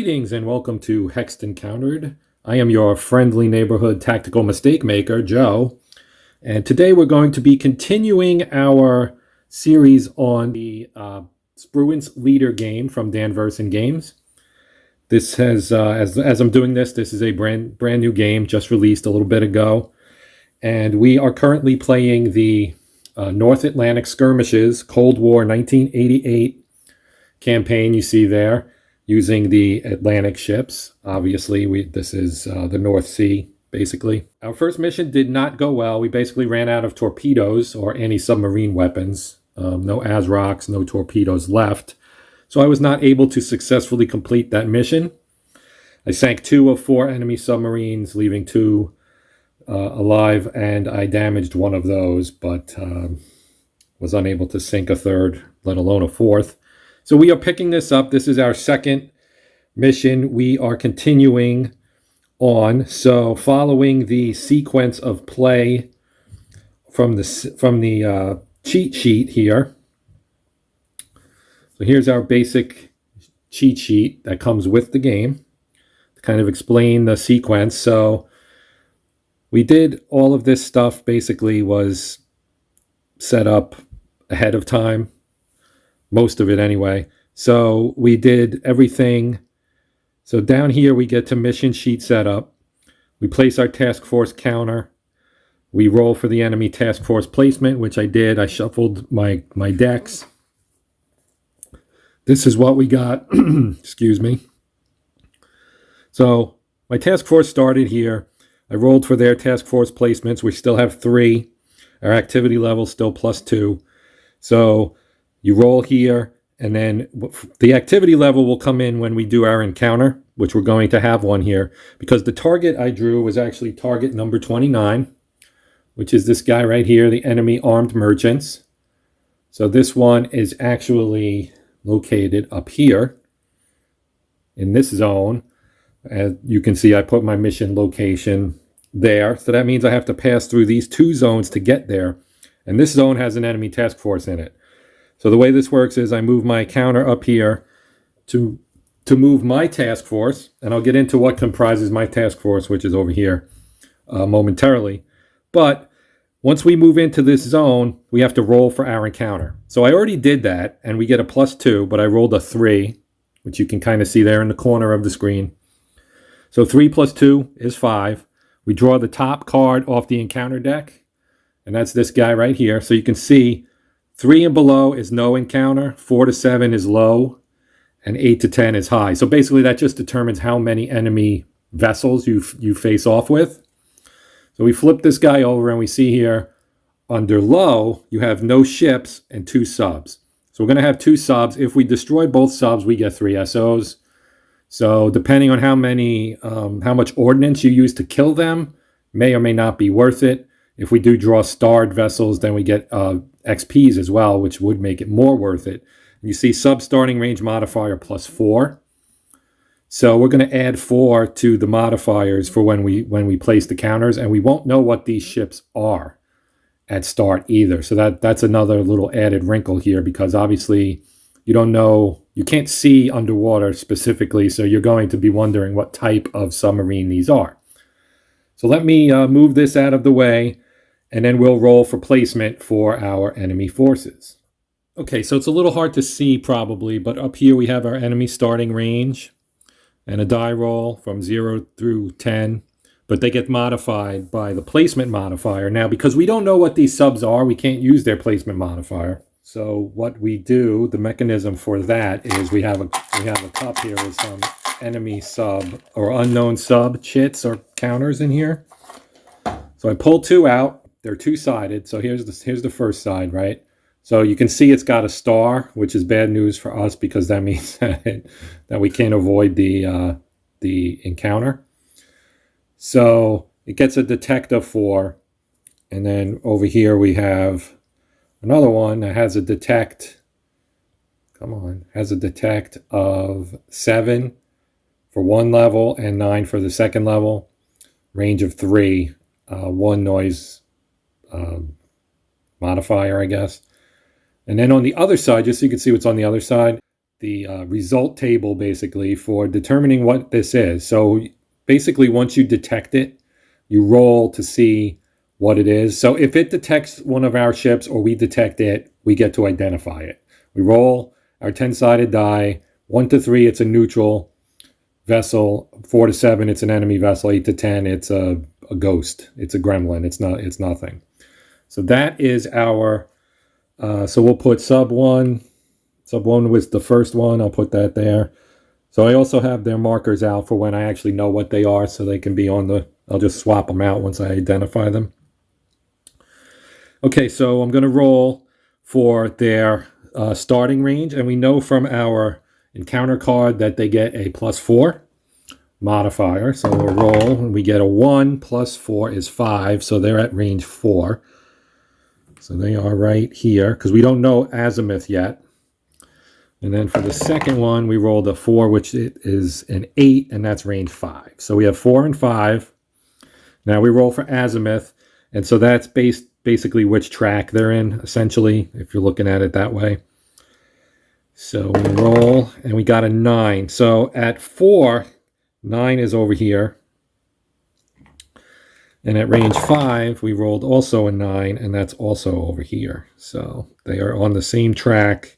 Greetings and welcome to Hexed Encountered. I am your friendly neighborhood tactical mistake maker, Joe. And today we're going to be continuing our series on the Spruance Leader game from Dan Verssen Games. This has, as I'm doing this is a brand new game just released a little bit ago. And we are currently playing the North Atlantic Skirmishes, Cold War 1988 campaign you see there, using the Atlantic ships. Obviously, this is the North Sea, basically. Our first mission did not go well. We basically ran out of torpedoes or anti-submarine weapons. No ASROCs, no torpedoes left. So I was not able to successfully complete that mission. I sank 2 of 4 enemy submarines, leaving 2 alive, and I damaged 1 of those, but was unable to sink a 3rd, let alone a 4th. So we are picking this up. This is our second mission. We are continuing on. So following the sequence of play from the cheat sheet here. So here's our basic cheat sheet that comes with the game to kind of explain the sequence. So we did all of this stuff, basically was set up ahead of time. Most of it anyway. So we did everything. So down here we get to mission sheet setup. We place our task force counter. We roll for the enemy task force placement, which I did. I shuffled my decks. This is what we got. Excuse me. So my task force started here. I rolled for their task force placements. We still have 3. Our activity level still +2. So you roll here, and then the activity level will come in when we do our encounter, which we're going to have one here, because the target I drew was actually target number 29, which is this guy right here, the enemy armed merchants. So this one is actually located up here in this zone. As you can see, I put my mission location there. So that means I have to pass through these 2 zones to get there. And this zone has an enemy task force in it. So the way this works is I move my counter up here to move my task force, and I'll get into what comprises my task force, which is over here momentarily. But once we move into this zone, we have to roll for our encounter. So I already did that, and we get a +2, but I rolled a 3, which you can kind of see there in the corner of the screen. So 3 + 2 is 5. We draw the top card off the encounter deck, and that's this guy right here. So you can see 3 and below is no encounter, 4 to 7 is low, and 8 to 10 is high. So basically that just determines how many enemy vessels you face off with. So we flip this guy over and we see here under low, you have no ships and 2 subs. So we're going to have 2 subs. If we destroy both subs, we get 3 SOs. So depending on how much ordnance you use to kill them, may or may not be worth it. If we do draw starred vessels, then we get XPs as well, which would make it more worth it. You see sub starting range modifier +4. So we're going to add 4 to the modifiers for when we place the counters, and we won't know what these ships are at start either. So that's another little added wrinkle here, because obviously you don't know, you can't see underwater specifically, so you're going to be wondering what type of submarine these are. So let me move this out of the way, and then we'll roll for placement for our enemy forces. Okay, so it's a little hard to see probably, but up here we have our enemy starting range and a die roll from 0 through 10, but they get modified by the placement modifier. Now, because we don't know what these subs are, we can't use their placement modifier. So what we do, the mechanism for that is we have a cup here with some enemy sub or unknown sub chits or counters in here. So I pull 2 out. They're 2-sided. So here's the first side, right? So you can see it's got a star, which is bad news for us because that means that we can't avoid the encounter. So it gets a detect of 4, and then over here we have another one that has a detect. Has a detect of 7 for 1 level and 9 for the 2nd level. Range of 3, 1 noise modifier, I guess. And then on the other side, just so you can see what's on the other side, result table basically for determining what this is. So basically, once you detect it, you roll to see what it is. So if it detects one of our ships or we detect it, we get to identify it. We roll our 10-sided die. 1 to 3, it's a neutral vessel. 4 to 7, it's an enemy vessel. 8 to 10, it's a ghost. It's a gremlin. It's nothing. So that is our. So we'll put sub 1. Sub 1 was the first one. I'll put that there. So I also have their markers out for when I actually know what they are, so they can be on the. I'll just swap them out once I identify them. Okay, so I'm going to roll for their starting range, and we know from our encounter card that they get a +4 modifier. So we'll roll, and we get a 1 + 4 is 5, so they're at range 4. So they are right here, because we don't know azimuth yet. And then for the second one, we rolled a 4, which is an 8, and that's range 5. So we have 4 and 5. Now we roll for azimuth, and so that's basically which track they're in, essentially, if you're looking at it that way. So we roll, and we got a 9. So at 4, 9 is over here. And at range 5, we rolled also a 9, and that's also over here. So they are on the same track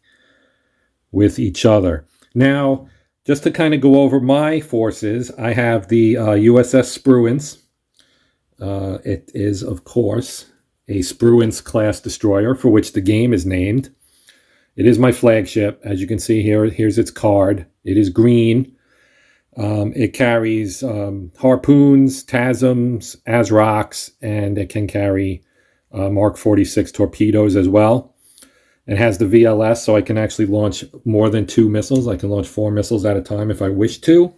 with each other. Now, just to kind of go over my forces, I have the USS Spruance. It is, of course, a Spruance class destroyer for which the game is named. It is my flagship. As you can see here, here's its card. It is green. It carries harpoons, TASMs, ASROCs, and it can carry Mark 46 torpedoes as well. It has the VLS, so I can actually launch more than 2 missiles. I can launch 4 missiles at a time if I wish to.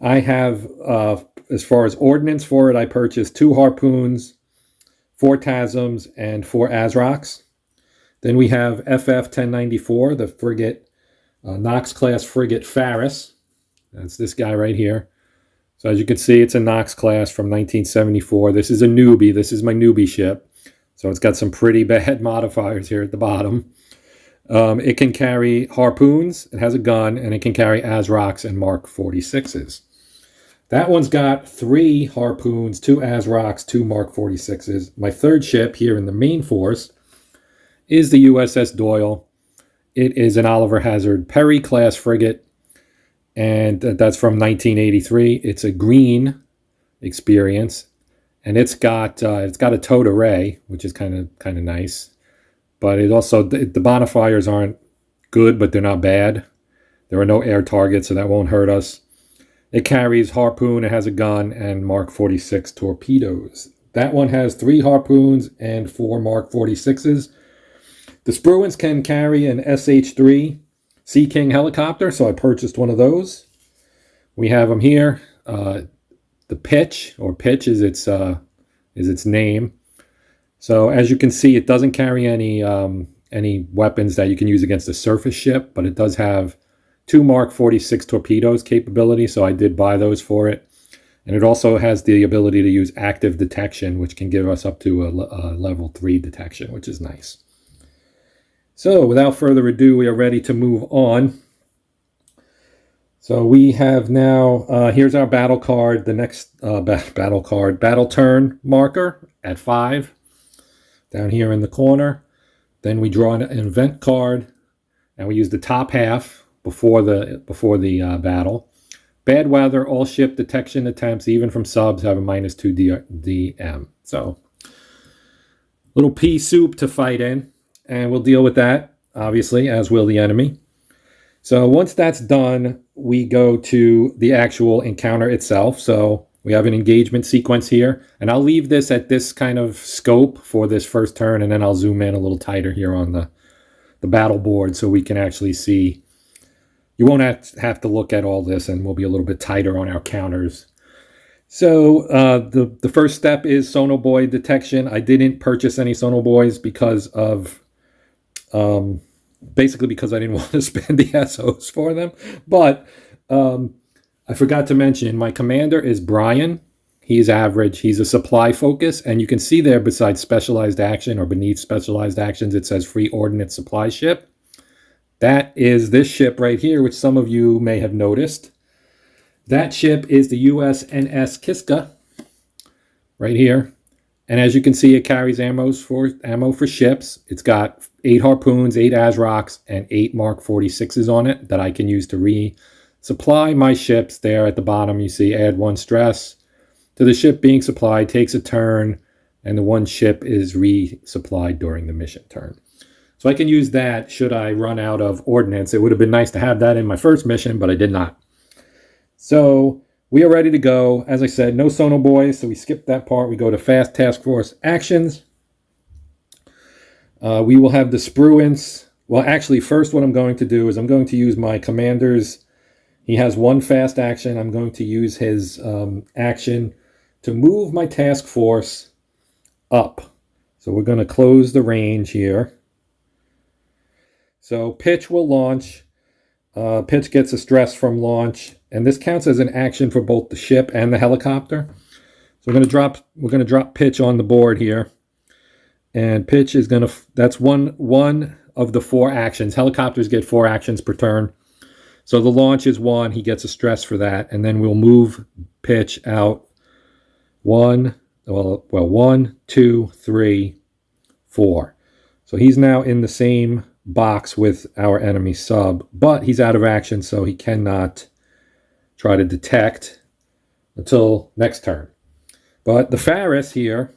I have, as far as ordnance for it, I purchased 2 harpoons, 4 TASMs, and 4 ASROCs. Then we have FF 1094, the frigate, Knox-class frigate Faris. That's this guy right here. So as you can see, it's a Knox class from 1974. This is a newbie. This is my newbie ship. So it's got some pretty bad modifiers here at the bottom. It can carry harpoons, it has a gun, and it can carry ASROCs and Mark 46s. That one's got 3 harpoons, 2 ASROCs, 2 Mark 46s. My third ship here in the main force is the USS Doyle. It is an Oliver Hazard Perry class frigate, and that's from 1983. It's a green experience. And it's got a towed array, which is kind of nice, but it also the bonifiers aren't good, but they're not bad. There are no air targets, so that won't hurt us. It carries harpoon, it has a gun, and Mark 46 torpedoes. That one has 3 harpoons and 4 Mark 46s. The Spruance can carry an SH-3 Sea King helicopter, so I purchased one of those. We have them here. The pitch is its name. So as you can see, it doesn't carry any weapons that you can use against a surface ship, but it does have 2 Mark 46 torpedoes capability, so I did buy those for it. And it also has the ability to use active detection, which can give us up to a level 3 detection, which is nice. So without further ado, we are ready to move on. So we have now, here's our battle card, the next battle turn marker at 5, down here in the corner. Then we draw an event card, and we use the top half before the battle. Bad weather, all ship detection attempts, even from subs, have a -2 DM. So, little pea soup to fight in, and we'll deal with that, obviously, as will the enemy. So once that's done, we go to the actual encounter itself. So we have an engagement sequence here, and I'll leave this at this kind of scope for this first turn, and then I'll zoom in a little tighter here on the battle board so we can actually see. You won't have to look at all this, and we'll be a little bit tighter on our counters. So the first step is sonobuoy detection. I didn't purchase any sonobuoys because of... basically because I didn't want to spend the SOs for them. But I forgot to mention, my commander is Brian. He's average. He's a supply focus. And you can see there beside specialized action or beneath specialized actions, it says free ordnance supply ship. That is this ship right here, which some of you may have noticed. That ship is the USNS Kiska, right here. And as you can see, it carries ammo for ships. It's got 8 harpoons, 8 ASROCs, and 8 Mark 46s on it that I can use to resupply my ships. There at the bottom, you see add 1 stress to the ship being supplied, takes a turn, and the 1 ship is resupplied during the mission turn. So I can use that should I run out of ordnance. It would have been nice to have that in my first mission, but I did not. So we are ready to go. As I said, no sono boys, so we skip that part. We go to fast task force actions. We will have the Spruance. Well, actually, first what I'm going to do is I'm going to use my commander's. He has 1 fast action. I'm going to use his action to move my task force up. So we're going to close the range here. So pitch will launch. Pitch gets a stress from launch, and this counts as an action for both the ship and the helicopter. So we're going to drop pitch on the board here, and pitch is going to, that's one of the 4 actions. Helicopters get 4 actions per turn. So the launch is 1. He gets a stress for that, and then we'll move pitch out 1, 2, 3, 4. So he's now in the same box with our enemy sub, but he's out of action, so he cannot try to detect until next turn. But the Faris here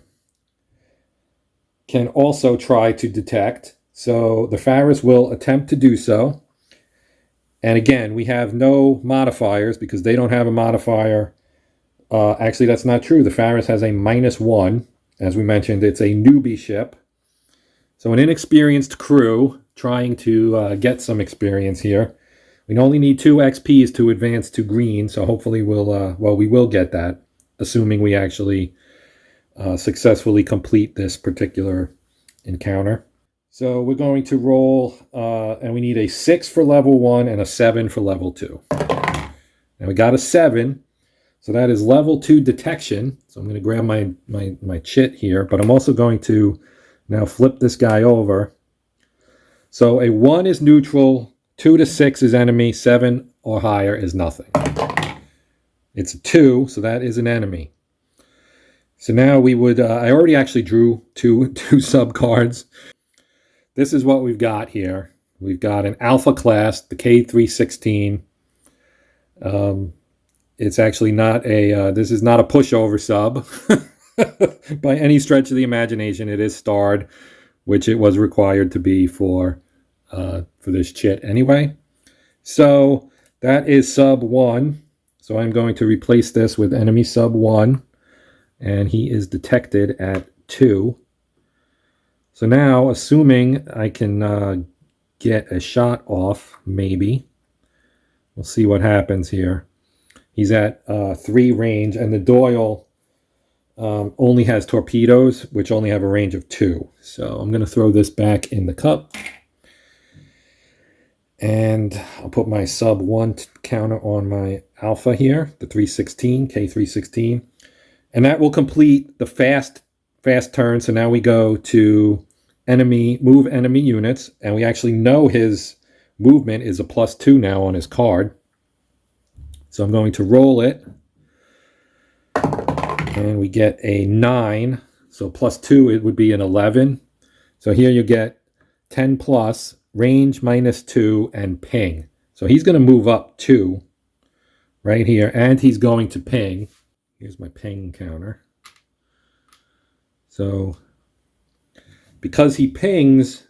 can also try to detect, so the Faris will attempt to do so. And again, we have no modifiers because they don't have a modifier. Actually, that's not true. The Faris has a -1. As we mentioned, it's a newbie ship. So an inexperienced crew trying to get some experience here. We only need 2 XPs to advance to green, so hopefully we will get that, assuming we actually successfully complete this particular encounter. So we're going to roll, and we need a 6 for level 1 and a 7 for level 2. Now we got a 7, so that is level 2 detection. So I'm going to grab my chit here, but I'm also going to now flip this guy over. So a 1 is neutral, 2 to 6 is enemy, 7 or higher is nothing. It's a 2, so that is an enemy. So now we would, I already actually drew two sub cards. This is what we've got here. We've got an Alpha class, the K316. It's actually not a, this is not a pushover sub. By any stretch of the imagination. It is starred, which it was required to be for this chit anyway. So that is sub 1. So I'm going to replace this with enemy sub 1, and he is detected at 2. So now, assuming I can get a shot off, maybe. We'll see what happens here. He's at 3 range, and the Doyle only has torpedoes, which only have a range of 2. So I'm going to throw this back in the cup. And I'll put my sub 1 counter on my Alpha here, the 316, K316. And that will complete the fast turn. So now we go to move enemy units. And we actually know his movement is a +2 now on his card. So I'm going to roll it. And we get a 9. So +2, it would be an 11. So here you get 10 plus, range -2, and ping. So he's going to move up 2 right here, and he's going to ping. Here's my ping counter. So because he pings,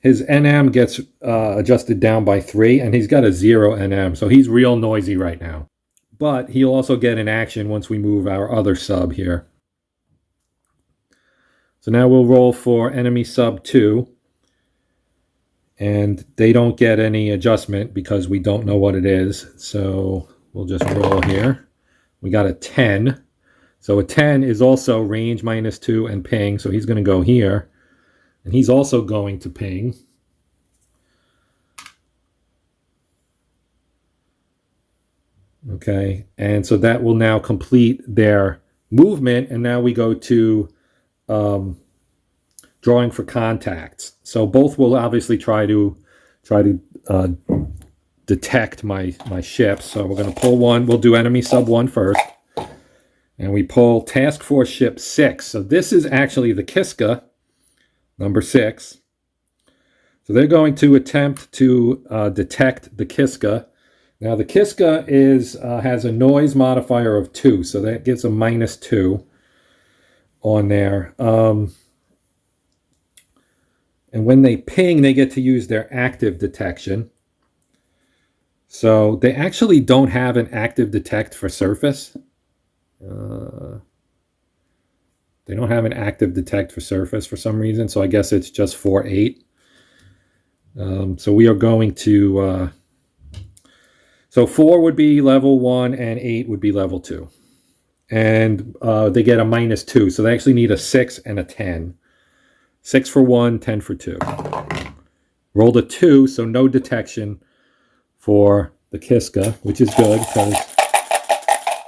his NM gets adjusted down by 3, and he's got a 0 NM. So he's real noisy right now. But he'll also get an action once we move our other sub here. So now we'll roll for enemy sub 2. And they don't get any adjustment because we don't know what it is. So we'll just roll here. We got a 10. So a 10 is also range -2 and ping. So he's going to go here. And he's also going to ping. Okay, and so that will now complete their movement, and now we go to drawing for contacts. So both will obviously try to try to detect my ships. So we're going to pull one. We'll do enemy sub 1 first. And we pull task force ship 6. So this is actually the Kiska, number 6. So they're going to attempt to detect the Kiska. Now the Kiska has a noise modifier of 2, so that gives a -2 on there. And when they ping, they get to use their active detection. So they actually don't have an active detect for surface. They don't have an active detect for surface for some reason, so I guess it's just 4-8. So we are going to... so 4 would be level 1 and 8 would be level 2. And they get a -2, so they actually need a 6 and a 10. 6 for 1, 10 for 2. Rolled a 2, so no detection for the Kiska, which is good because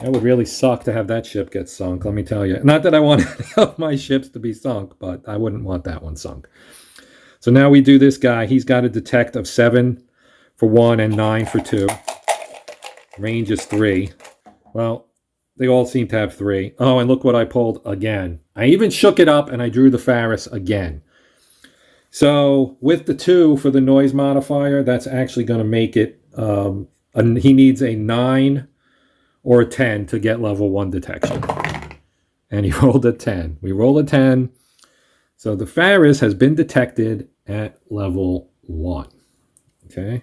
that would really suck to have that ship get sunk, let me tell you. Not that I want any of my ships to be sunk, but I wouldn't want that one sunk. So now we do this guy. He's got a detect of 7 for 1 and 9 for 2. Range is 3. Well, they all seem to have 3. Oh, and look what I pulled again. I even shook it up and I drew the Faris again. So with the 2 for the noise modifier, that's actually going to make it, he needs a 9 or a 10 to get level 1 detection. And he rolled a 10. We roll a 10. So the Faris has been detected at level 1. Okay.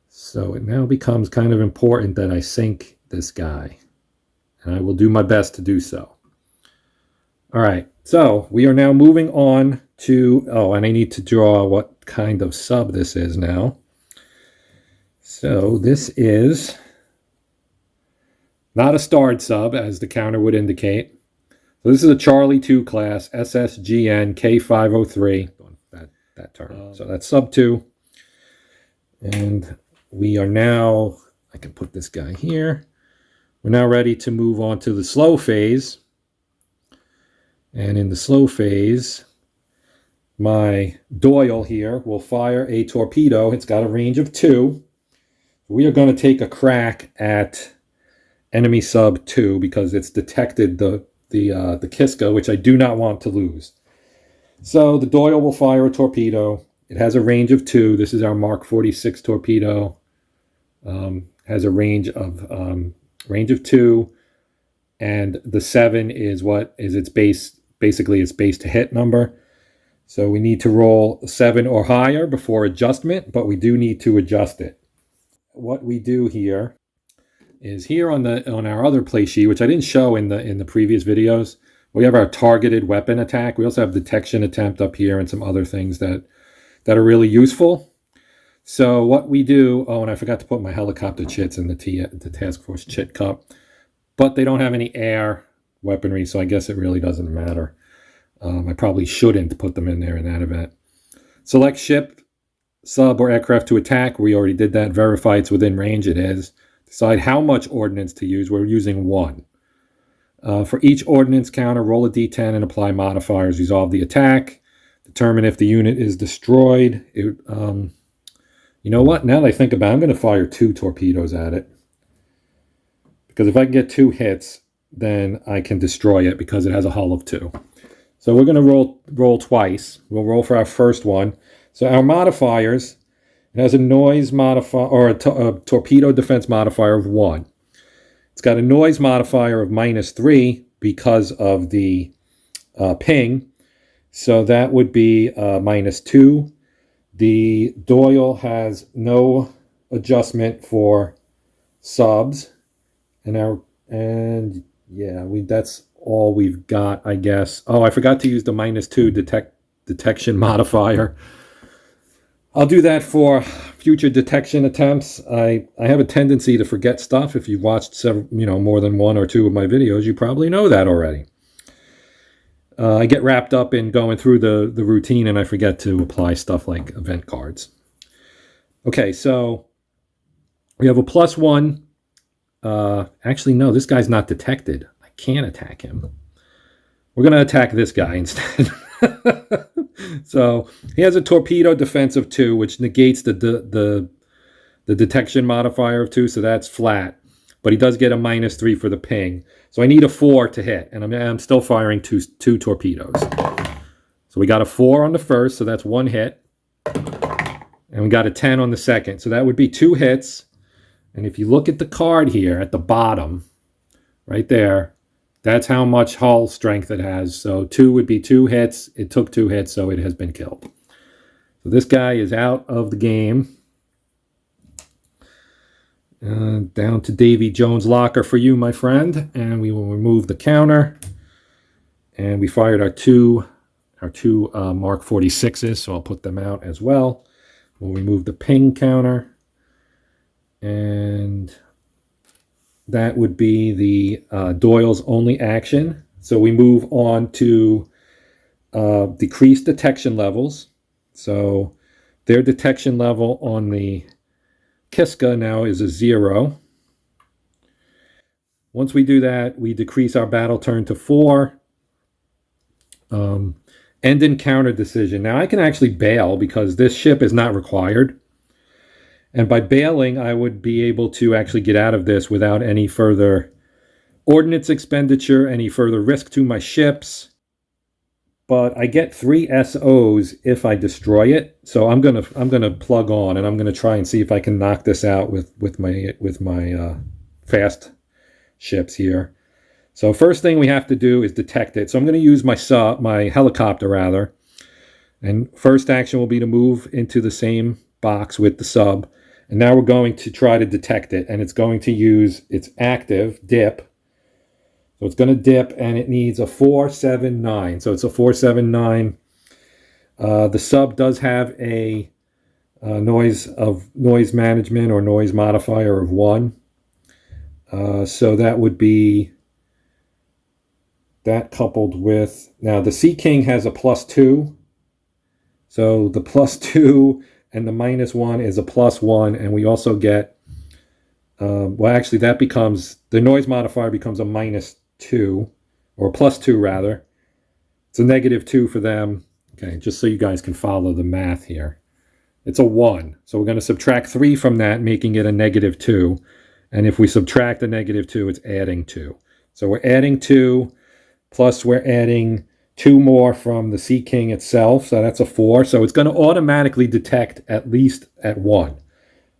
So it now becomes kind of important that I sink this guy. And I will do my best to do so. All right. So we are now moving on to... Oh, and I need to draw what kind of sub this is now. So this is not a starred sub, as the counter would indicate. So this is a Charlie 2 class, SSGN K503. That term. So that's sub 2. And we are now... I can put this guy here. We're now ready to move on to the slow phase. And in the slow phase, my Doyle here will fire a torpedo. It's got a range of 2. We are going to take a crack at enemy sub 2 because it's detected the Kiska, which I do not want to lose. So the Doyle will fire a torpedo. It has a range of 2. This is our Mark 46 torpedo. Has a range of 2, and the 7 is what is its base. Basically, its base to hit number. So we need to roll 7 or higher before adjustment, but we do need to adjust it. What we do here is here on our other play sheet, which I didn't show in the previous videos. We have our targeted weapon attack. We also have detection attempt up here and some other things that are really useful. So what we do, oh, and I forgot to put my helicopter chits in the task force chit cup, but they don't have any air weaponry, so I guess it really doesn't matter. I probably shouldn't put them in there in that event. Select ship, sub, or aircraft to attack. We already did that. Verify it's within range. It is. Decide how much ordnance to use. We're using 1. For each ordnance counter, roll a d10 and apply modifiers. Resolve the attack. Determine if the unit is destroyed. You know what? Now that I think about it, I'm going to fire 2 torpedoes at it. Because if I can get 2 hits, then I can destroy it because it has a hull of 2. So we're going to roll twice. We'll roll for our first one. So our modifiers, it has a noise modifier, or a torpedo defense modifier of 1. It's got a noise modifier of -3 because of the ping. So that would be -2. The Doyle has no adjustment for subs, and yeah, that's all we've got, I guess. Oh, I forgot to use the -2 detection modifier. I'll do that for future detection attempts. I have a tendency to forget stuff. If you've watched several, more than 1 or 2 of my videos, you probably know that already. I get wrapped up in going through the routine and I forget to apply stuff like event cards. Okay, so we have a +1. Actually, no, this guy's not detected. I can't attack him. We're going to attack this guy instead. So he has a torpedo defense of 2, which negates the detection modifier of 2, so that's flat. But he does get a -3 for the ping. So I need a 4 to hit, and I'm still firing two torpedoes. So we got a 4 on the first, so that's 1 hit. And we got a 10 on the second, so that would be 2 hits. And if you look at the card here at the bottom, right there, that's how much hull strength it has. So 2 would be 2 hits. It took 2 hits, so it has been killed. So this guy is out of the game. Down to Davy Jones' locker for you, my friend. And we will remove the counter. And we fired our two Mark 46s, so I'll put them out as well. We'll remove the ping counter. And that would be the Doyle's only action. So we move on to decrease detection levels. So their detection level on the Kiska now is a 0. Once we do that, we decrease our battle turn to 4. End encounter decision. Now I can actually bail because this ship is not required. And by bailing, I would be able to actually get out of this without any further ordnance expenditure, any further risk to my ships. But I get 3 SOs if I destroy it. So I'm gonna plug on, and I'm gonna try and see if I can knock this out with my fast ships here. So first thing we have to do is detect it. So I'm going to use my helicopter rather. And first action will be to move into the same box with the sub. And now we're going to try to detect it. And it's going to use its active dip. So it's going to dip, and it needs a 479. So it's a 479. The sub does have a noise management or noise modifier of 1. So that would be that coupled with, now the Sea King has a +2. So the +2 and the -1 is a +1. And we also get, well, actually that becomes, the noise modifier becomes a -2, or a +2 rather. It's a -2 for them. Okay, just so you guys can follow the math here. It's a 1. So we're going to subtract 3 from that, making it a -2. And if we subtract the -2, it's adding 2. So we're adding 2, plus we're adding 2 more from the Sea King itself. So that's a 4. So it's going to automatically detect at least at 1,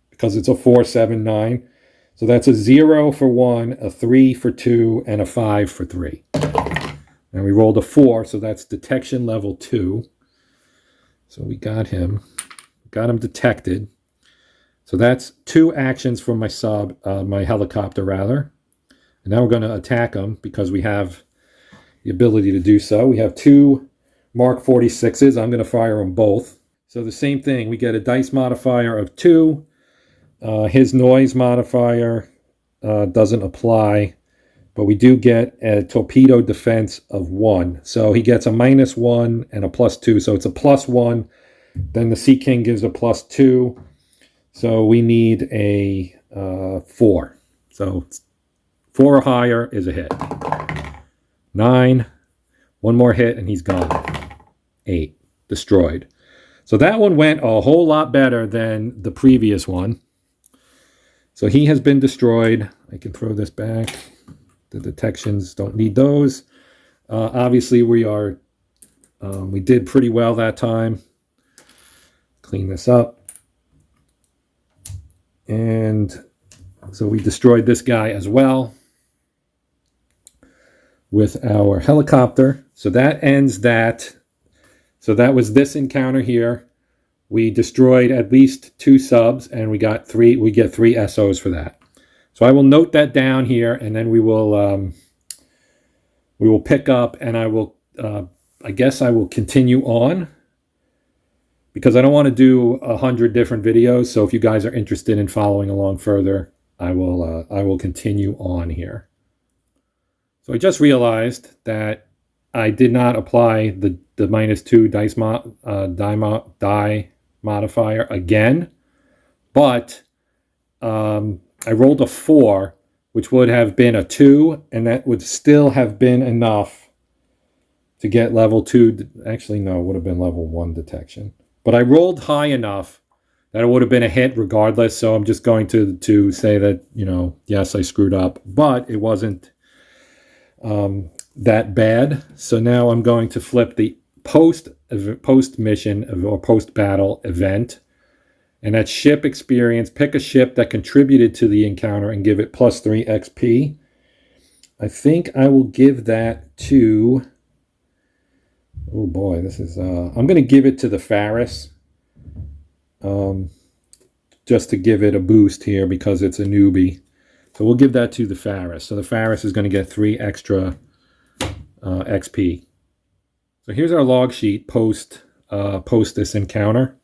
because it's a 479. So that's a 0 for 1, a 3 for 2, and a 5 for 3. And we rolled a 4, so that's detection level 2. So we got him detected. So that's 2 actions from my my helicopter rather. And now we're going to attack him because we have the ability to do so. We have 2 Mark 46s. I'm going to fire them both. So the same thing. We get a dice modifier of 2. His noise modifier doesn't apply, but we do get a torpedo defense of 1. So he gets a -1 and a +2. So it's a +1. Then the Sea King gives a +2. So we need a 4. So 4 or higher is a hit. 9. 1 more hit and he's gone. 8. Destroyed. So that one went a whole lot better than the previous one. So he has been destroyed. I can throw this back. The detections don't need those. Obviously we did pretty well that time. Clean this up. And so we destroyed this guy as well with our helicopter. So that ends that. So that was this encounter here. We destroyed at least 2 subs, and we get 3 SOs for that. So I will note that down here, and then we will pick up, and I guess I will continue on, because I don't want to do 100 different videos. So if you guys are interested in following along further, I will continue on here. So I just realized that I did not apply the -2 die modifier again, but I rolled a 4, which would have been a 2, and that would still have been enough to get level 2. Actually, no, it would have been level 1 detection. But I rolled high enough that it would have been a hit regardless. So I'm just going to say that, yes, I screwed up. But it wasn't that bad. So now I'm going to flip the post mission or post battle event, and that ship experience. Pick a ship that contributed to the encounter and give it +3 XP. I think I will give that to, oh boy, this is I'm going to give it to the Faris, just to give it a boost here because it's a newbie. So we'll give that to the Faris. So the Faris is going to get 3 extra XP. So here's our log sheet post this encounter.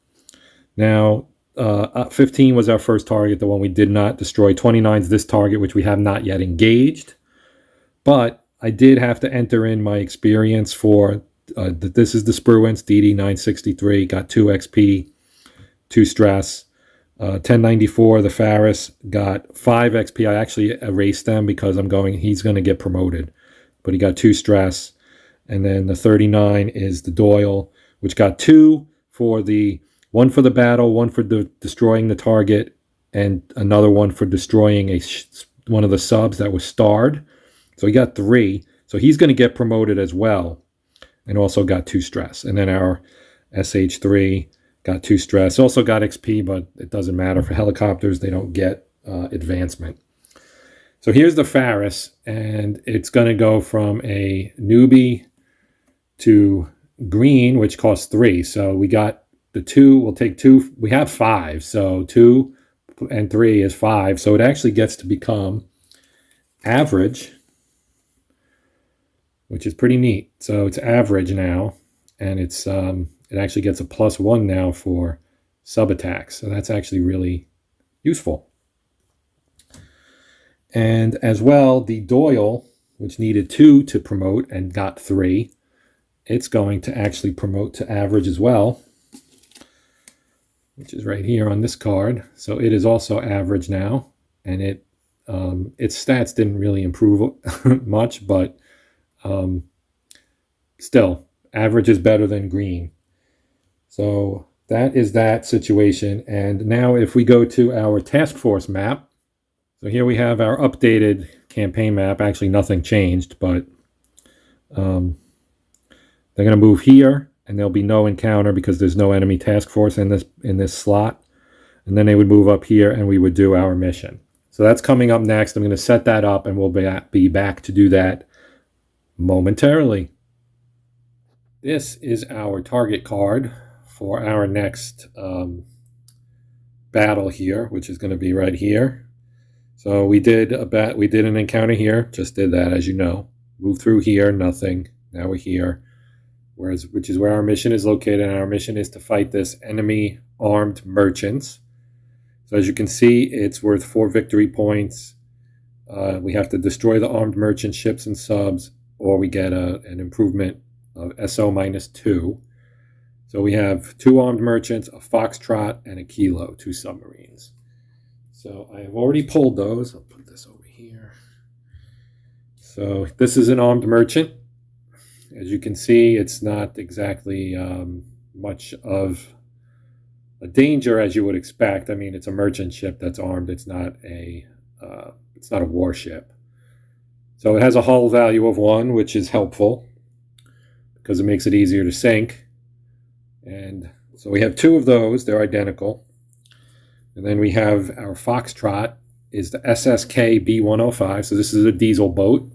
Now, 15 was our first target, the one we did not destroy. 29 is this target, which we have not yet engaged. But I did have to enter in my experience for, this is the Spruance DD 963, got 2 XP, 2 stress. 1094, the Faris got 5 XP. I actually erased them because he's going to get promoted. But he got 2 stress. And then the 39 is the Doyle, which got 2 for one for the battle, 1 for destroying the target, and another 1 for destroying one of the subs that was starred. So he got 3. So he's going to get promoted as well, and also got 2 stress. And then our SH3 got 2 stress. Also got XP, but it doesn't matter. For helicopters, they don't get advancement. So here's the Faris, and it's going to go from a newbie to green, which costs 3. So we got the 2. We'll take 2. We have 5. So 2 and 3 is 5. So it actually gets to become average, which is pretty neat. So it's average now, and it actually gets a +1 now for sub attacks. So that's actually really useful. And as well, the Doyle, which needed 2 to promote and got 3, it's going to actually promote to average as well, which is right here on this card. So it is also average now, and its stats didn't really improve much, but still, average is better than green. So that is that situation. And now if we go to our task force map, so here we have our updated campaign map. Actually, nothing changed, but they're going to move here, and there'll be no encounter because there's no enemy task force in this slot. And then they would move up here, and we would do our mission. So that's coming up next. I'm going to set that up, and we'll be back to do that momentarily. This is our target card for our next battle here, which is going to be right here. So we did an encounter here. Just did that, as you know. Move through here, nothing. Now we're here. Which is where our mission is located, and our mission is to fight this enemy armed merchants. So as you can see, it's worth 4 victory points. We have to destroy the armed merchant ships and subs, or we get an improvement of SO -2. So we have 2 armed merchants, a Foxtrot, and a Kilo, 2 submarines. So I have already pulled those. I'll put this over here. So this is an armed merchant. As you can see, it's not exactly much of a danger as you would expect. I mean, it's a merchant ship that's armed. It's not a warship. So it has a hull value of 1, which is helpful because it makes it easier to sink. And so we have 2 of those. They're identical. And then we have our Foxtrot is the SSK B105. So this is a diesel boat.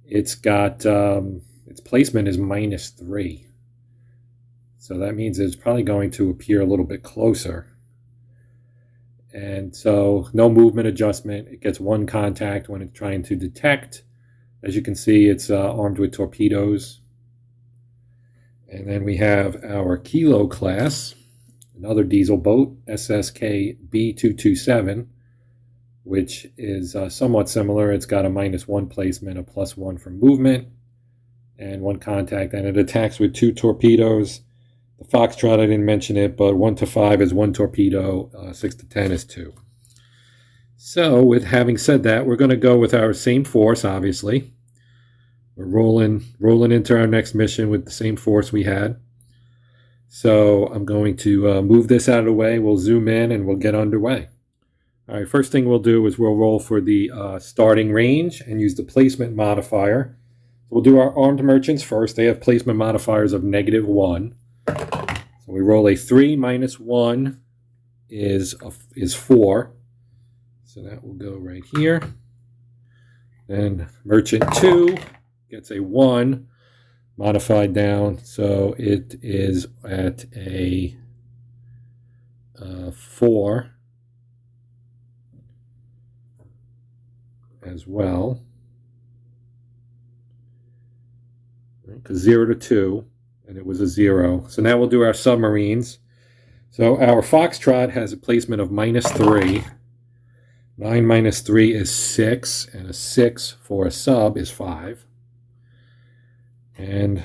It's got its placement is -3. So that means it's probably going to appear a little bit closer. And so no movement adjustment. It gets 1 contact when it's trying to detect. As you can see, it's armed with torpedoes. And then we have our Kilo class, another diesel boat, SSK B227, which is somewhat similar. It's got a -1 placement, a +1 for movement, and 1 contact, and it attacks with 2 torpedoes. The Foxtrot, I didn't mention it, but 1 to 5 is 1 torpedo, 6 to 10 is 2. So with having said that, we're going to go with our same force, obviously. We're rolling into our next mission with the same force we had. So I'm going to move this out of the way. We'll zoom in and we'll get underway. All right, first thing we'll do is we'll roll for the starting range and use the placement modifier. We'll do our armed merchants first. They have placement modifiers of -1. So we roll a 3 minus 1 is 4. So that will go right here. Then merchant 2 gets a 1 modified down. So it is at a 4 as well. Because 0 to 2, and it was a 0. So now we'll do our submarines. So our Foxtrot has a placement of -3. 9 minus 3 is 6, and a 6 for a sub is 5. And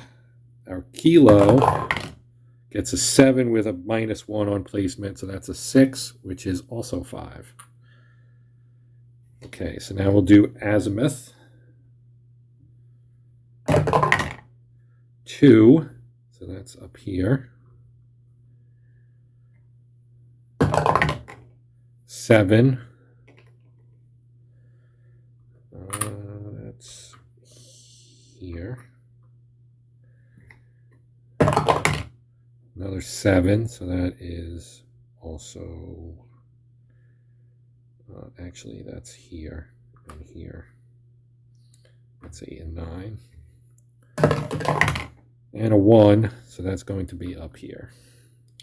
our Kilo gets a 7 with a -1 on placement, so that's a 6, which is also 5. Okay, so now we'll do azimuth. 2, so that's up here. 7, that's here. Another 7, so that is also, actually that's here and here. That's 8 and 9. And a 1, so that's going to be up here.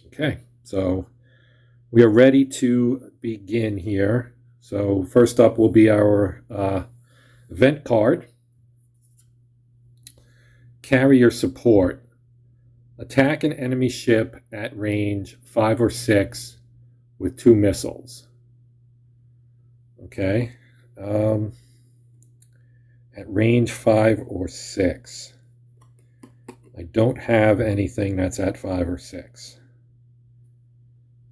Okay, so we are ready to begin here. So first up will be our event card. Carrier support. Attack an enemy ship at range 5 or 6 with 2 missiles. Okay, at range 5 or 6. I don't have anything that's at 5 or 6.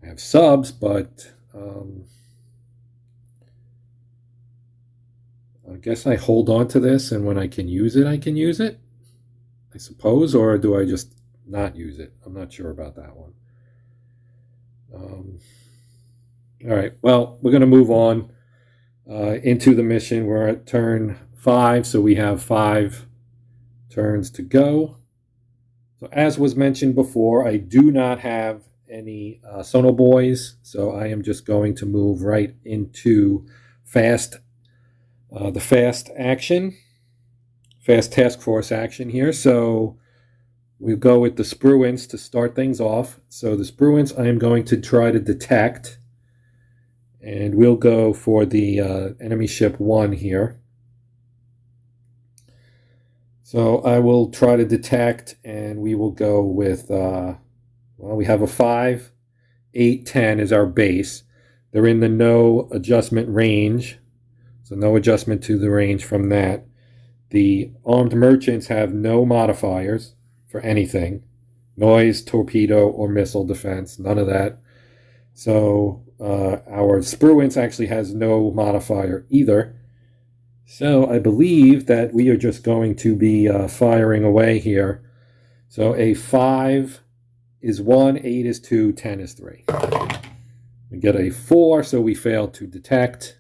I have subs, but I guess I hold on to this, and when I can use it, I can use it, I suppose, or do I just not use it? I'm not sure about that one. All right, well, we're going to move on into the mission. We're at turn 5, so we have 5 turns to go. So as was mentioned before, I do not have any sonobuoys, so I am just going to move right into the fast task force action here. So we'll go with the Spruance to start things off. So the Spruance I am going to try to detect, and we'll go for the enemy ship 1 here. So I will try to detect, and we will go with, well, we have a 5, 8, 10 is our base. They're in the no adjustment range, so no adjustment to the range from that. The armed merchants have no modifiers for anything. Noise, torpedo, or missile defense, none of that. So our Spruance actually has no modifier either. So I believe that we are just going to be firing away here. So a 5 is 1, 8 is 2, 10 is 3. We get a 4, so we fail to detect.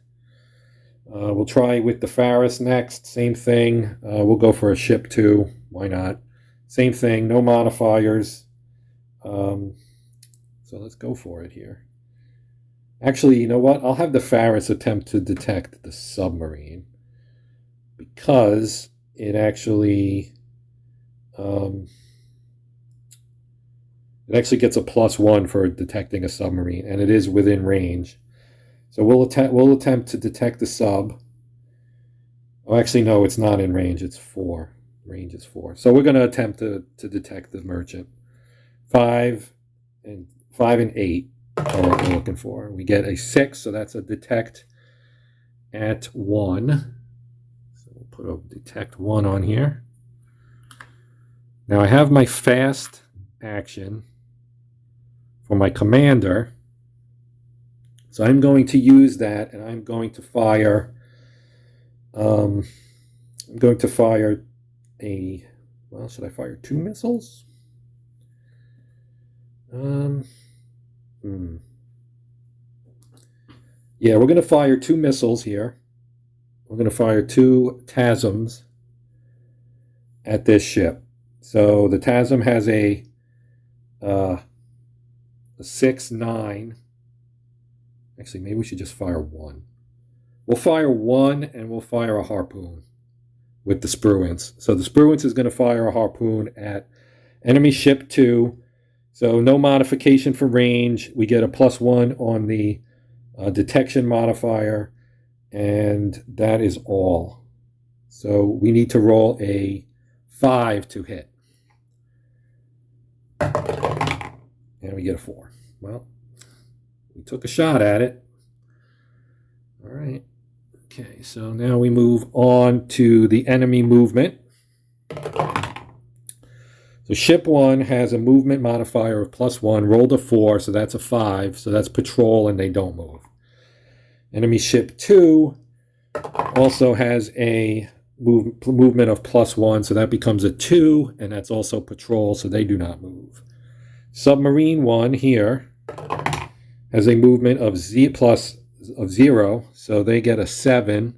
We'll try with the Faris next. Same thing. We'll go for a ship 2. Why not? Same thing. No modifiers. So let's go for it here. Actually, you know what? I'll have the Faris attempt to detect the submarine, because it actually gets a +1 for detecting a submarine, and it is within range. So we'll attempt to detect the sub. Oh, actually, no, it's not in range. It's 4. Range is 4. So we're going to attempt to detect the merchant. 5 and 8 are what we're looking for. We get a 6, so that's a detect at 1. Put a detect 1 on here. Now I have my fast action for my commander. So I'm going to use that, and I'm going to fire well, should I fire 2 missiles? Yeah, we're going to fire 2 missiles here. We're going to fire 2 TASMs at this ship. So the TASM has a 6-9. Actually, maybe we should just fire 1. We'll fire 1 and we'll fire a harpoon with the Spruance. So the Spruance is going to fire a harpoon at enemy ship 2. So no modification for range. We get a +1 on the detection modifier, and that is all. So we need to roll a 5 to hit. And we get a 4. Well, we took a shot at it. All right. Okay, so now we move on to the enemy movement. So ship 1 has a movement modifier of +1, rolled a 4, so that's a 5, so that's patrol and they don't move. Enemy ship 2 also has a movement of +1, so that becomes a 2, and that's also patrol, so they do not move. Submarine 1 here has a movement of 0, so they get a 7,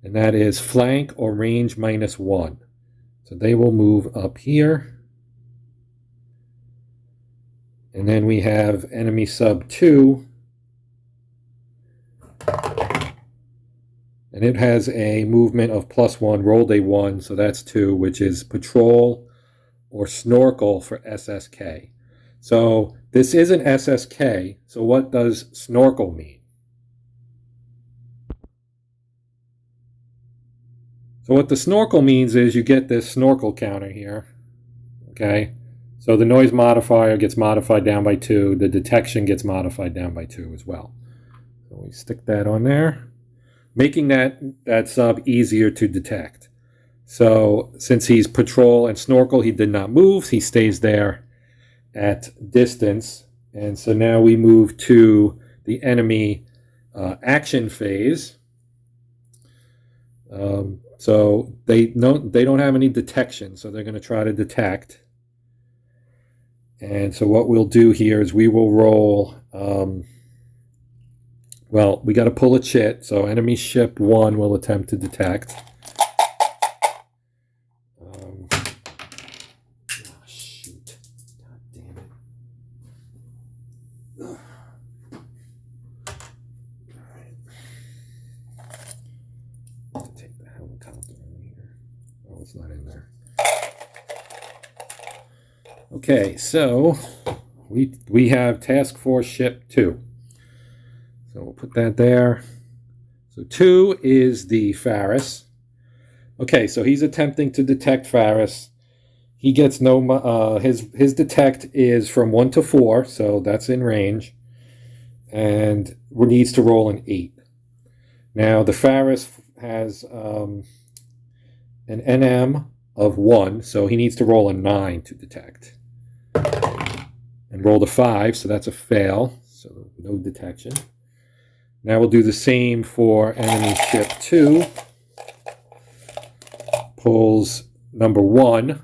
and that is flank or range -1. So they will move up here. And then we have enemy sub 2, and it has a movement of +1, rolled a 1, so that's 2, which is patrol or snorkel for SSK. So this is an SSK, so what does snorkel mean? So what the snorkel means is you get this snorkel counter here, okay? So the noise modifier gets modified down by 2, the detection gets modified down by 2 as well. So we stick that on there, making that sub easier to detect. So since he's patrol and snorkel, he did not move, he stays there at distance. And so now we move to the enemy action phase. So they don't have any detection, so they're going to try to detect. And so what we'll do here is we will roll, well, we got to pull a chit, so enemy ship 1 will attempt to detect. Shoot. God damn it. All right. Let's take the helicopter in here. Oh, it's not in there. Okay, so we have task force ship 2. So we'll put that there. So 2 is the Faris. Okay, so he's attempting to detect Faris. He gets no his detect is from 1 to 4, so that's in range, and needs to roll an 8. Now the Faris has an NM of 1, so he needs to roll a 9 to detect. And rolled a 5, so that's a fail, so no detection. Now we'll do the same for enemy ship 2. Pulls number 1,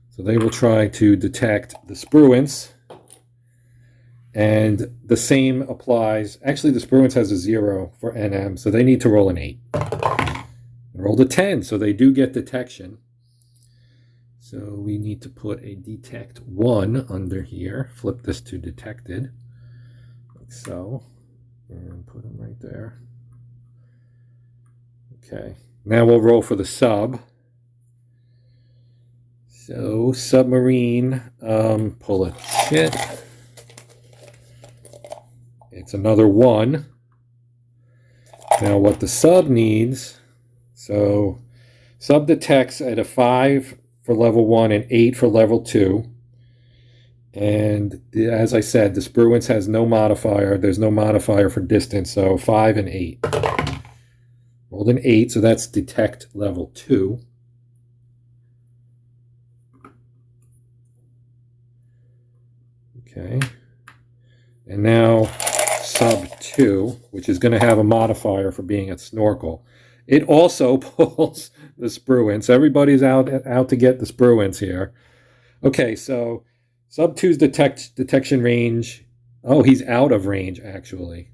so they will try to detect the Spruance. And the same applies. Actually, the Spruance has a 0 for NM, so they need to roll an 8. And rolled a 10, so they do get detection. So we need to put a detect 1 under here. Flip this to detected, like so, and put them right there. Okay, now we'll roll for the sub. So submarine, pull a chit. It's another 1. Now what the sub needs, so sub detects at a 5 for level 1 and 8 for level 2. And as I said, the Spruance has no modifier. There's no modifier for distance, so 5 and 8. Rolled an 8, so that's detect level 2. Okay. And now sub 2, which is going to have a modifier for being at snorkel. It also pulls the Spruance. Everybody's out to get the Spruance here. Okay, so sub 2's detection range. Oh, he's out of range actually.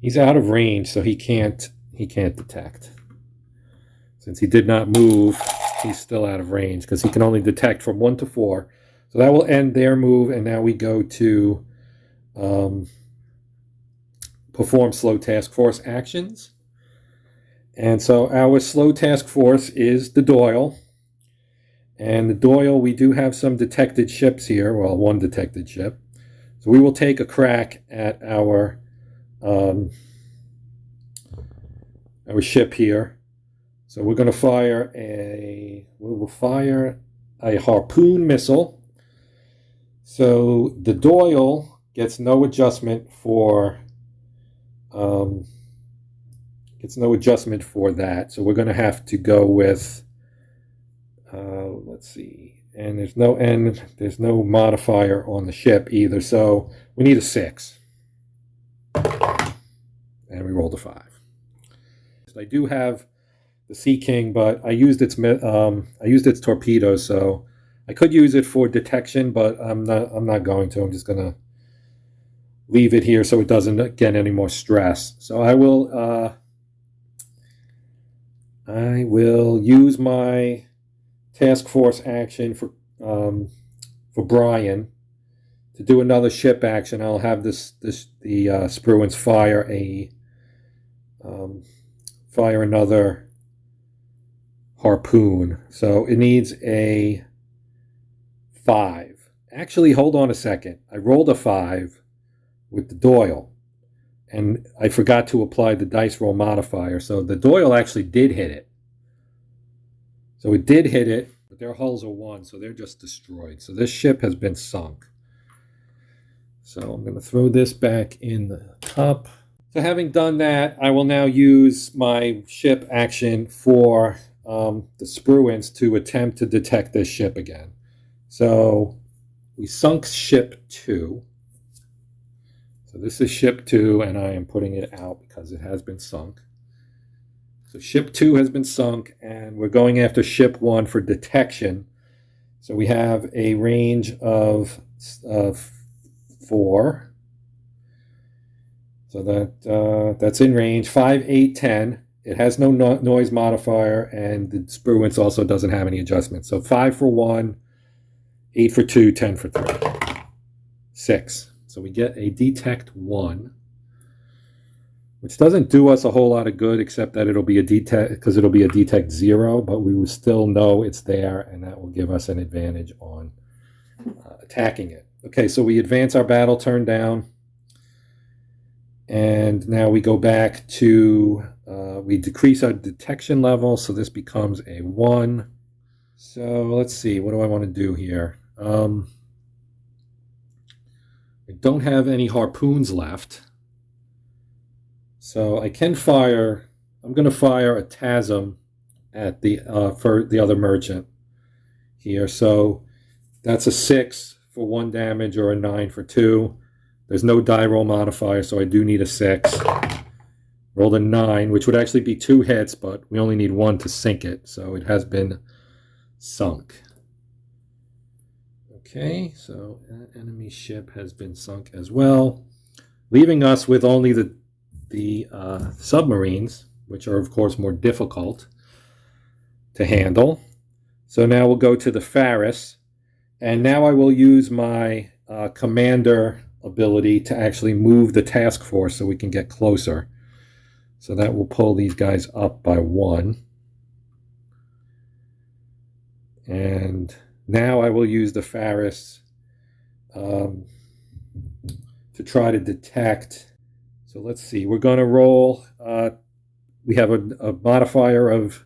He's out of range, so he can't detect. Since he did not move, he's still out of range because he can only detect from 1 to 4. So that will end their move, and now we go to perform slow task force actions. And so our slow task force is the Doyle. And the Doyle, we do have some detected ships here. Well, one detected ship. So we will take a crack at our ship here. So we're going to fire we will fire a harpoon missile. So the Doyle gets no adjustment for that. So we're going to have to go with let's see. And there's no modifier on the ship either. So we need a 6. And we rolled a 5. So I do have the Sea King, but I used its torpedoes, so I could use it for detection, but I'm not going to. I'm just going to leave it here so it doesn't get any more stress. So I will use my task force action for Brian to do another ship action. I'll have the Spruance fire another harpoon. So it needs a 5. Actually, hold on a second. I rolled a 5 with the Doyle, and I forgot to apply the dice roll modifier. So the Doyle actually did hit it. So it did hit it, but their hulls are 1, so they're just destroyed. So this ship has been sunk. So I'm going to throw this back in the cup. So having done that, I will now use my ship action for the Spruance to attempt to detect this ship again. So we sunk ship 2. So this is ship 2, and I am putting it out because it has been sunk. So ship 2 has been sunk, and we're going after ship 1 for detection. So we have a range of 4. So that's in range. 5, 8, 10. It has no noise modifier, and the Spruance also doesn't have any adjustments. So 5 for 1, 8 for 2, 10 for 3. 6. So we get a detect 1, which doesn't do us a whole lot of good, except that it'll be a detect 0, but we will still know it's there, and that will give us an advantage on attacking it. Okay, so we advance our battle turn down, and now we go back to we decrease our detection level, so this becomes a 1. So let's see, what do I want to do here? I don't have any harpoons left, so I can fire. I'm going to fire a TASM at for the other merchant here. So that's a 6 for 1 damage or a 9 for 2. There's no die roll modifier, so I do need a 6. Rolled a 9, which would actually be 2 hits, but we only need 1 to sink it, so it has been sunk. Okay, so an enemy ship has been sunk as well, leaving us with only the submarines, which are of course more difficult to handle. So now we'll go to the Faris, and now I will use my commander ability to actually move the task force so we can get closer. So that will pull these guys up by 1. And now I will use the Faris to try to detect. So let's see. We're going to roll. We have a modifier of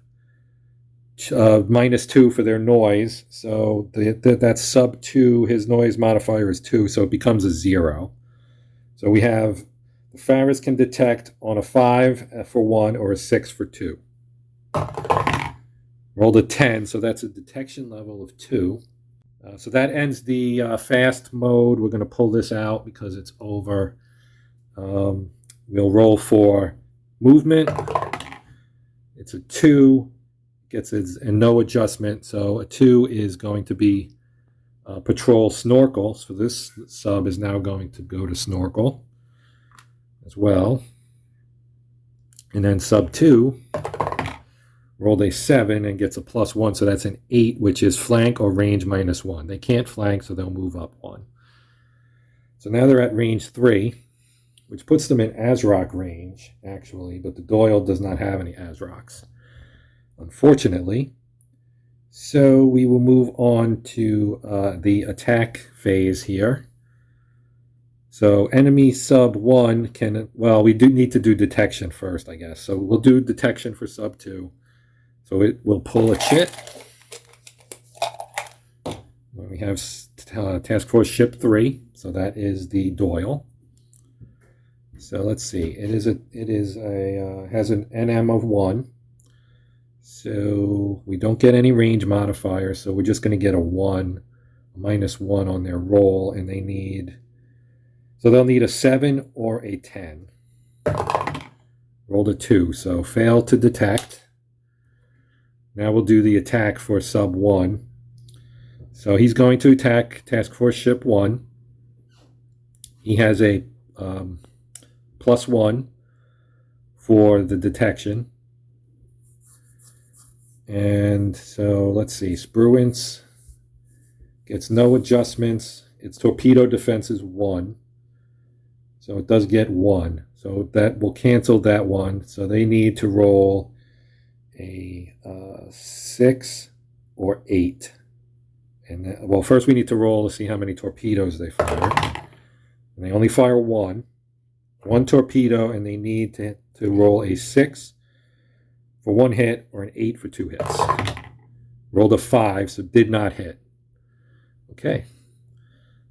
-2 for their noise. So that's sub 2. His noise modifier is 2, so it becomes a 0. So we have the Faris can detect on a 5 for 1 or a 6 for 2. Rolled a 10, so that's a detection level of 2. So that ends the fast mode. We're going to pull this out because it's over. We'll roll for movement. It's a 2, gets its and no adjustment. So a 2 is going to be patrol snorkel. So this sub is now going to go to snorkel as well. And then sub 2 rolled a 7 and gets a +1, so that's an 8, which is flank or range -1. They can't flank, so they'll move up 1. So now they're at range 3, which puts them in ASROC range, actually, but the Doyle does not have any ASROCs, unfortunately. So we will move on to the attack phase here. So enemy sub 1 can, well, we do need to do detection first, I guess. So we'll do detection for sub 2. So it will pull a chit. We have Task Force Ship 3, so that is the Doyle. So let's see. It has an NM of 1. So we don't get any range modifier, so we're just going to get a 1, a -1 on their roll, and they need, so they'll need a 7 or a 10. Rolled a 2, so fail to detect. Now we'll do the attack for sub 1. So he's going to attack Task Force Ship 1. He has a +1 for the detection. And so let's see, Spruance gets no adjustments. Its torpedo defense is 1. So it does get 1. So that will cancel that one. So they need to roll a 6 or 8. And then, well, first we need to roll to see how many torpedoes they fire. And they only fire 1 torpedo, and they need to roll a 6 for 1 hit or an 8 for 2 hits. Rolled a 5, so did not hit. Okay,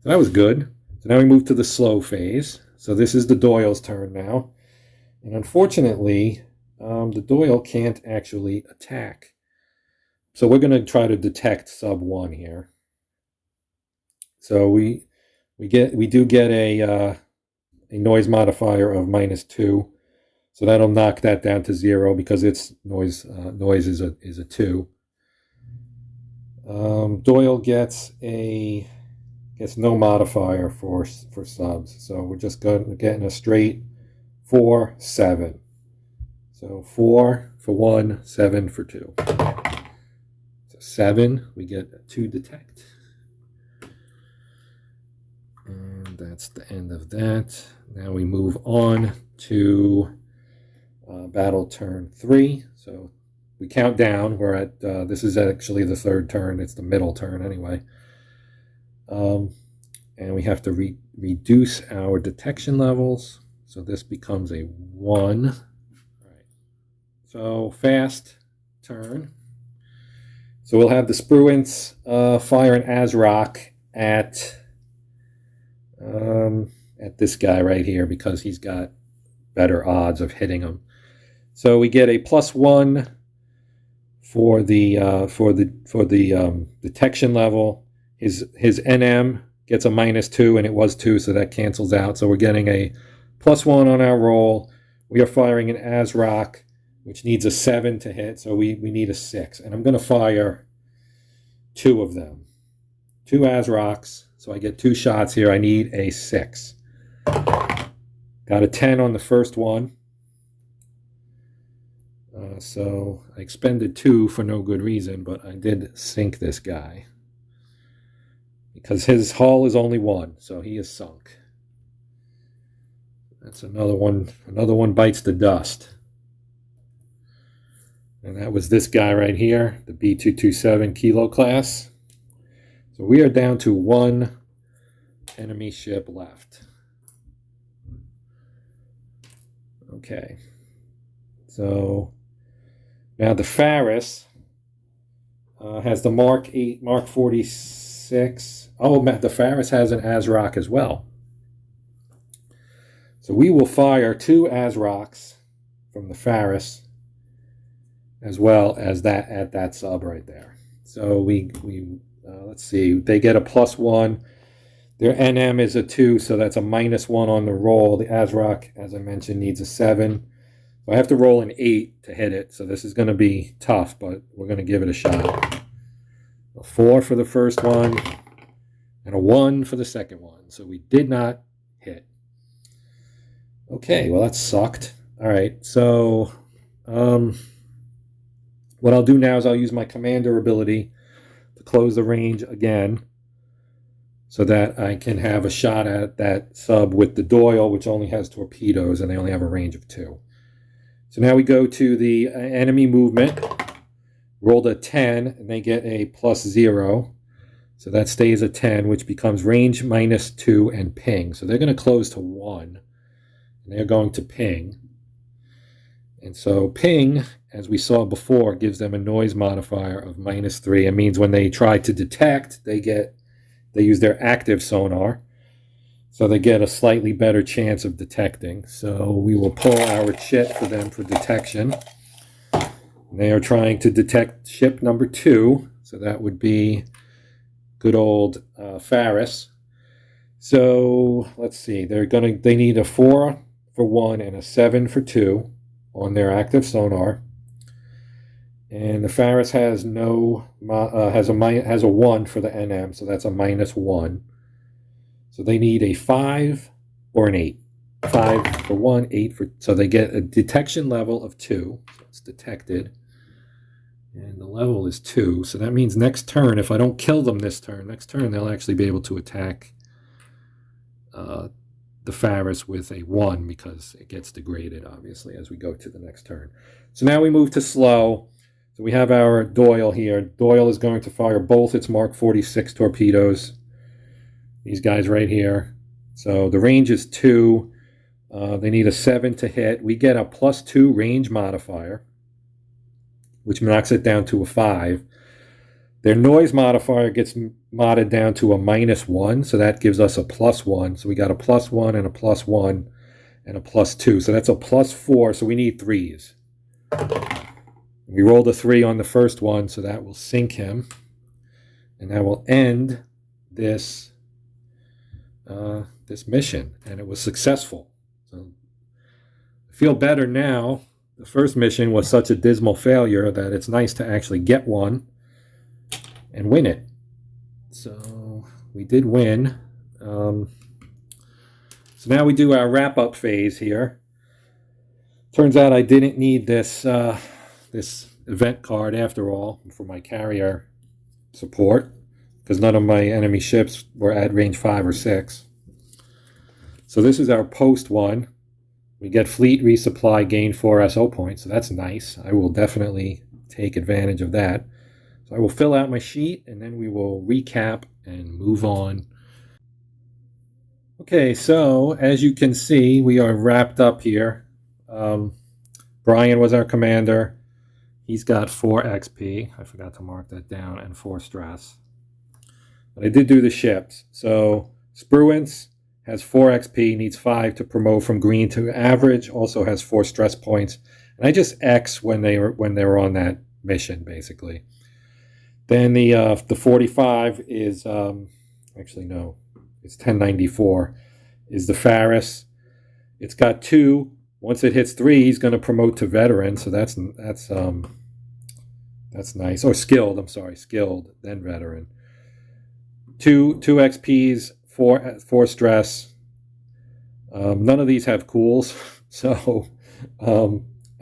so that was good. So now we move to the slow phase. So this is the Doyle's turn now. And unfortunately, the Doyle can't actually attack. So we're going to try to detect sub 1 here. So we do get a noise modifier of -2. So that'll knock that down to 0 because its noise is a 2. Doyle gets no modifier for subs. So we're just getting a straight 4, 7. So 4 for 1, 7 for 2. So 7, we get 2 detect. And that's the end of that. Now we move on to battle turn 3. So we count down. We're at, this is actually the 3rd turn. It's the middle turn anyway. And we have to reduce our detection levels. So this becomes a 1. So fast turn. So we'll have the Spruance fire an ASROC at this guy right here because he's got better odds of hitting him. So we get a +1 for the detection level. His NM gets a -2, and it was 2, so that cancels out. So we're getting a +1 on our roll. We are firing an ASROC, which needs a 7 to hit, so we need a 6. And I'm going to fire 2 of them. 2 ASROCs, so I get 2 shots here. I need a 6. Got a 10 on the first one. So I expended 2 for no good reason, but I did sink this guy. Because his hull is only 1, so he is sunk. That's another one. Another one bites the dust. And that was this guy right here, the B227 Kilo class. So we are down to 1 enemy ship left. Okay. So now the Faris has the Mark 8, Mark 46. Oh, the Faris has an ASROC as well. So we will fire 2 ASROCs from the Faris as well as that at that sub right there. So we let's see, they get a +1. Their NM is a 2, so that's a -1 on the roll. The ASROC, as I mentioned, needs a 7. So I have to roll an 8 to hit it, so this is going to be tough, but we're going to give it a shot. A 4 for the first one, and a 1 for the second one. So we did not hit. Okay, well that sucked. All right, so what I'll do now is I'll use my commander ability to close the range again so that I can have a shot at that sub with the Doyle, which only has torpedoes, and they only have a range of 2. So now we go to the enemy movement. Rolled a 10, and they get a +0. So that stays a 10, which becomes range -2 and ping. So they're going to close to 1, and they're going to ping. And so ping, as we saw before, gives them a noise modifier of -3. It means when they try to detect, they use their active sonar. So they get a slightly better chance of detecting. So we will pull our chit for them for detection. They are trying to detect ship number 2. So that would be good old Faris. So let's see. They need a 4 for 1 and a 7 for 2 on their active sonar. And the Faris has has a 1 for the NM, so that's a -1. So they need a 5 or an 8. 5 for 1, 8 for... So they get a detection level of 2. So it's detected. And the level is 2. So that means next turn, if I don't kill them this turn, next turn they'll actually be able to attack the Faris with a 1 because it gets degraded, obviously, as we go to the next turn. So now we move to slow. So we have our Doyle here. Doyle is going to fire both its Mark 46 torpedoes. These guys right here. So the range is 2. They need a 7 to hit. We get a +2 range modifier, which knocks it down to a 5. Their noise modifier gets modded down to a -1, so that gives us a +1. So we got a +1 and a +1 and a +2. So that's a +4, so we need 3s. We rolled a 3 on the first one, so that will sink him. And that will end this mission, and it was successful. So I feel better now. The first mission was such a dismal failure that it's nice to actually get one and win it. So we did win. So now we do our wrap-up phase here. Turns out I didn't need this this event card after all for my carrier support, because none of my enemy ships were at range 5 or 6. So this is our post one. We get fleet resupply, gain 4 SO points, so that's nice. I will definitely take advantage of that. So I will fill out my sheet, and then we will recap and move on. Okay, so as you can see, we are wrapped up here. Brian was our commander. He's got 4 XP. I forgot to mark that down, and 4 stress. But I did do the ships. So Spruance has 4 XP, needs 5 to promote from green to average, also has 4 stress points. And I just X when they were on that mission, basically. Then the 45 is, actually no, it's 1094, is the Faris. It's got 2. Once it hits 3, he's going to promote to veteran, so that's nice. Or skilled, I'm sorry, skilled, then veteran. 2 XPs, 4 stress. None of these have cools, so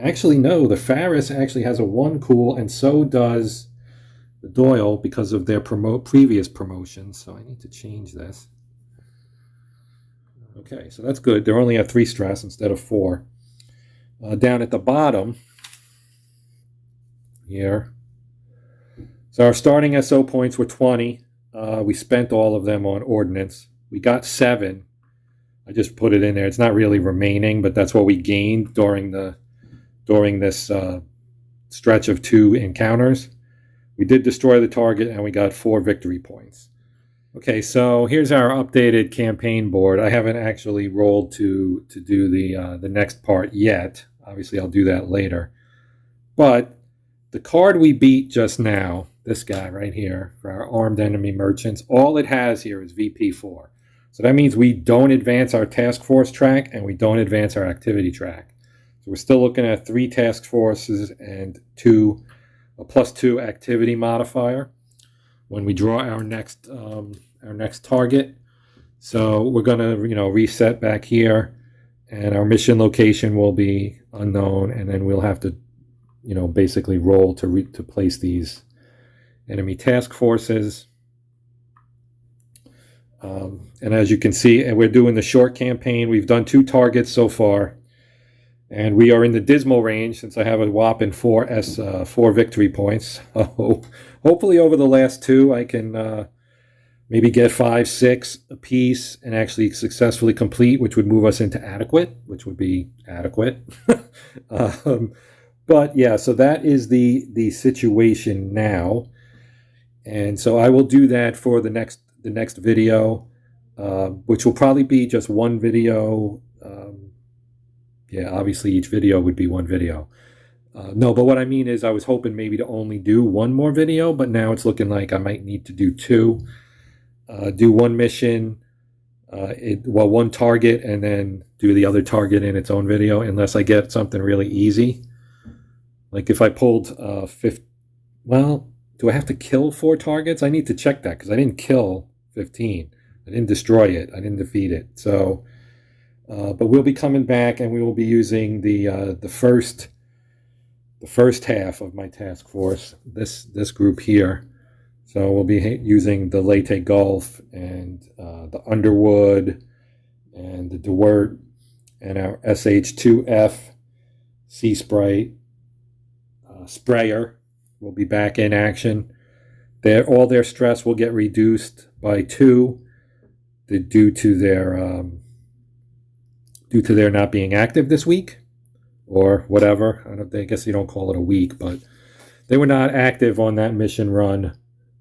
actually no, the Faris actually has a 1 cool, and so does the Doyle because of their previous promotions. So I need to change this. Okay, so that's good. They're only at 3 stress instead of 4. Down at the bottom here, so our starting SO points were 20. We spent all of them on ordnance. We got 7. I just put it in there. It's not really remaining, but that's what we gained during this stretch of 2 encounters. We did destroy the target, and we got 4 victory points. Okay, so here's our updated campaign board. I haven't actually rolled to do the next part yet. Obviously, I'll do that later. But the card we beat just now, this guy right here, for our armed enemy merchants, all it has here is VP4. So that means we don't advance our task force track, and we don't advance our activity track. So we're still looking at 3 task forces and a +2 activity modifier when we draw our next target. So we're going to reset back here, and our mission location will be unknown, and then we'll have to basically roll to place these enemy task forces. And as you can see, and we're doing the short campaign. We've done 2 targets so far, and we are in the dismal range since I have a whopping 4 victory points. So hopefully over the last 2 I can maybe get 5, 6 apiece and actually successfully complete, which would move us into adequate, which would be adequate. But yeah, so that is the situation now, and so I will do that for the next video, which will probably be just one video. Yeah, obviously each video would be one video. No, but what I mean is I was hoping maybe to only do one more video, but now it's looking like I might need to do 2. Do one mission, one target, and then do the other target in its own video, unless I get something really easy. Like if I pulled 15, well, do I have to kill 4 targets? I need to check that because I didn't kill 15. I didn't destroy it. I didn't defeat it. So, but we'll be coming back, and we will be using the first half of my task force. This group here. So we'll be using the Leyte Gulf and the Underwood and the DeWert and our SH-2F Sea Sprite sprayer will be back in action. All their stress will get reduced by 2 due to their not being active this week, or whatever. I guess you don't call it a week, but they were not active on that mission run.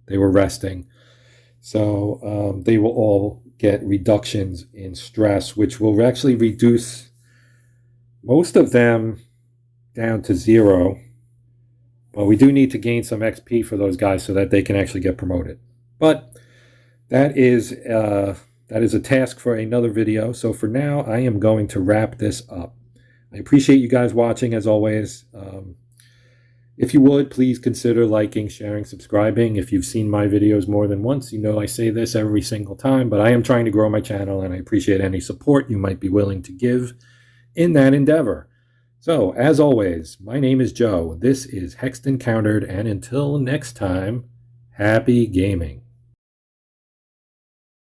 They were resting. So they will all get reductions in stress, which will actually reduce most of them down to 0. But we do need to gain some XP for those guys so that they can actually get promoted. But that is a task for another video. So for now, I am going to wrap this up. I appreciate you guys watching, as always. If you would, please consider liking, sharing, subscribing. If you've seen my videos more than once, you know I say this every single time, but I am trying to grow my channel, and I appreciate any support you might be willing to give in that endeavor. So, as always, my name is Joe. This is Hexed Encountered, and until next time, happy gaming.